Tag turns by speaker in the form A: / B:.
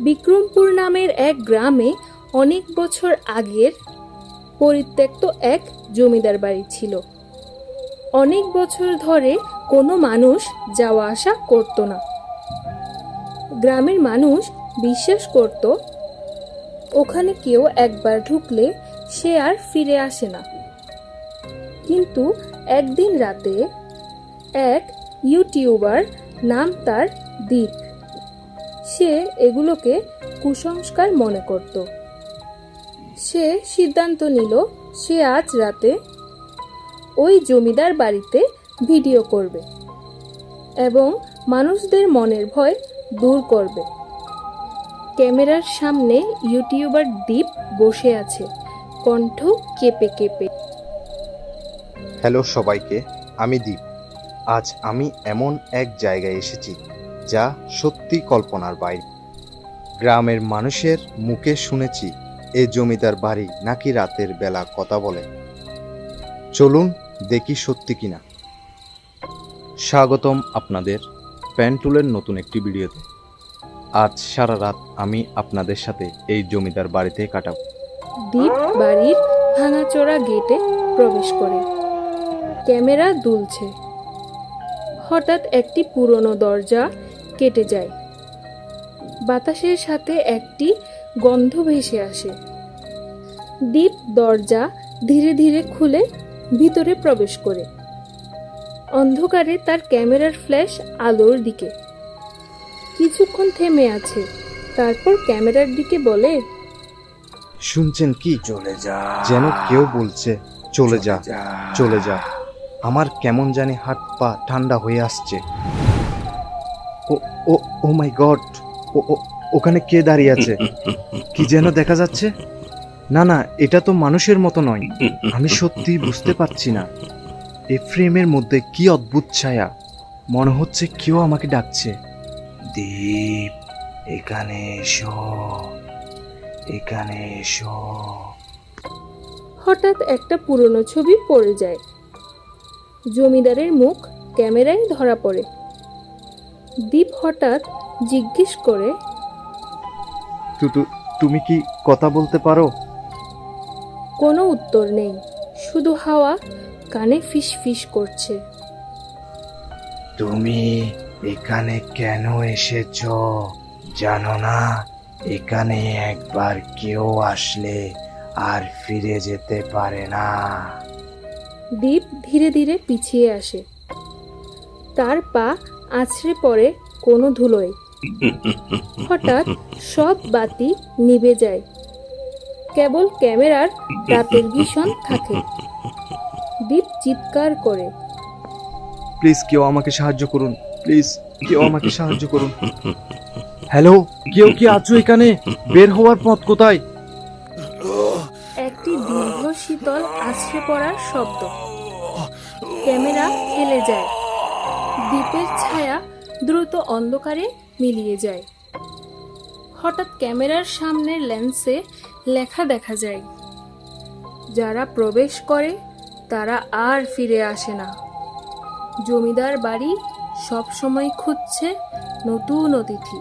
A: বিক্রমপুর নামের এক গ্রামে অনেক বছর আগের পরিত্যক্ত এক জমিদার বাড়ি ছিল। অনেক বছর ধরে কোনো মানুষ যাওয়া আসা করত না। গ্রামের মানুষ বিশ্বাস করত ওখানে কেউ একবার ঢুকলে সে আর ফিরে আসে না। কিন্তু একদিন রাতে এক ইউটিউবার, নাম তার দীপ, সে এগুলোকে কুসংস্কার মনে করত। সে সিদ্ধান্ত নিল সে আজ রাতে ওই জমিদার বাড়িতে ভিডিও করবে এবং মানুষদের মনের ভয় দূর করবে। ক্যামেরার সামনে ইউটিউবার দীপ বসে আছে, কণ্ঠ কেঁপে কেঁপে।
B: হ্যালো সবাইকে, আমি দীপ। আজ আমি এমন এক জায়গায় এসেছি যা সত্যি কল্পনার বাইরে। গ্রামের মানুষের মুখে শুনেছি এ জমিদার বাড়ি নাকি রাতের বেলা কথা বলে। চলুন দেখি সত্যি কিনা। স্বাগতম আপনাদের প্যান্টুলের নতুন একটি ভিডিওতে। আজ সারা রাত আমি আপনাদের সাথে এই জমিদার বাড়িতে কাটাব।
A: দীপ বাড়ির ভাঙাচোরা গেটে প্রবেশ করে। ক্যামেরা দুলছে। হঠাৎ একটি পুরনো দরজা কেটে যায়। বাতাসের সাথে একটি গন্ধ ভেসে আসে। দীপ দরজা ধীরে ধীরে খুলে ভিতরে প্রবেশ করে। অন্ধকারে তার ক্যামেরার ফ্ল্যাশ আলোর দিকে। কিছুক্ষণ থেমে আছে, তারপর ক্যামেরার দিকে বলে,
B: শুনছেন কি?
C: চলে যা,
B: যেন কেউ বলছে চলে যা, চলে যা। আমার কেমন জানি হাত পা ঠান্ডা হয়ে আসছে। ও ও ও মাই গড, ওখানে কে দাঁড়িয়ে আছে? কি যেন দেখা যাচ্ছে। না না, এটা তো মানুষের মতো নয়। আমি সত্যি বুঝতে পারছি না। এই ফ্রেমের মধ্যে কি অদ্ভুত ছায়া। মনে হচ্ছে কেউ আমাকে ডাকছে।
C: দীপ, এখানে এসো, এখানে এসো।
A: হঠাৎ একটা পুরনো ছবি পড়ে যায়। জমিদারের মুখ ক্যামেরায় ধরা পড়ে। দীপ হঠাৎ জিজ্ঞেস করে,
B: তুমি কি কথা বলতে পারো?
A: কোনো উত্তর নেই, শুধু হাওয়া কানে ফিস ফিস করছে।
C: তুমি এখানে কেন এসেছো জানো না? এখানে একবার কেউ আসলে আর ফিরে যেতে পারে না।
A: দীপ ধীরে ধীরে পিছিয়ে আসে। তার পা আছড়ে পড়ে কোনো ধুলোয়। হঠাৎ সব বাতি নিভে যায়, কেবল ক্যামেরার রাতের ভিশন থাকে। দীপ চিৎকার করে,
B: প্লিজ কেউ আমাকে সাহায্য করুন, প্লিজ কেউ আমাকে সাহায্য করুন। হ্যালো, কেউ কি আছো এখানে? বের হওয়ার পথ কোথায়?
A: একটি দীর্ঘ শীতল আছড়ে পড়ার শব্দ। ক্যামেরা হেলে যায়। দ্বীপের ছায়া দ্রুত অন্ধকারে মিলিয়ে যায়। হঠাৎ ক্যামেরার সামনের লেন্সে লেখা দেখা যায়, যারা প্রবেশ করে তারা আর ফিরে আসে না। জমিদার বাড়ি সবসময় খুঁজছে নতুন অতিথি।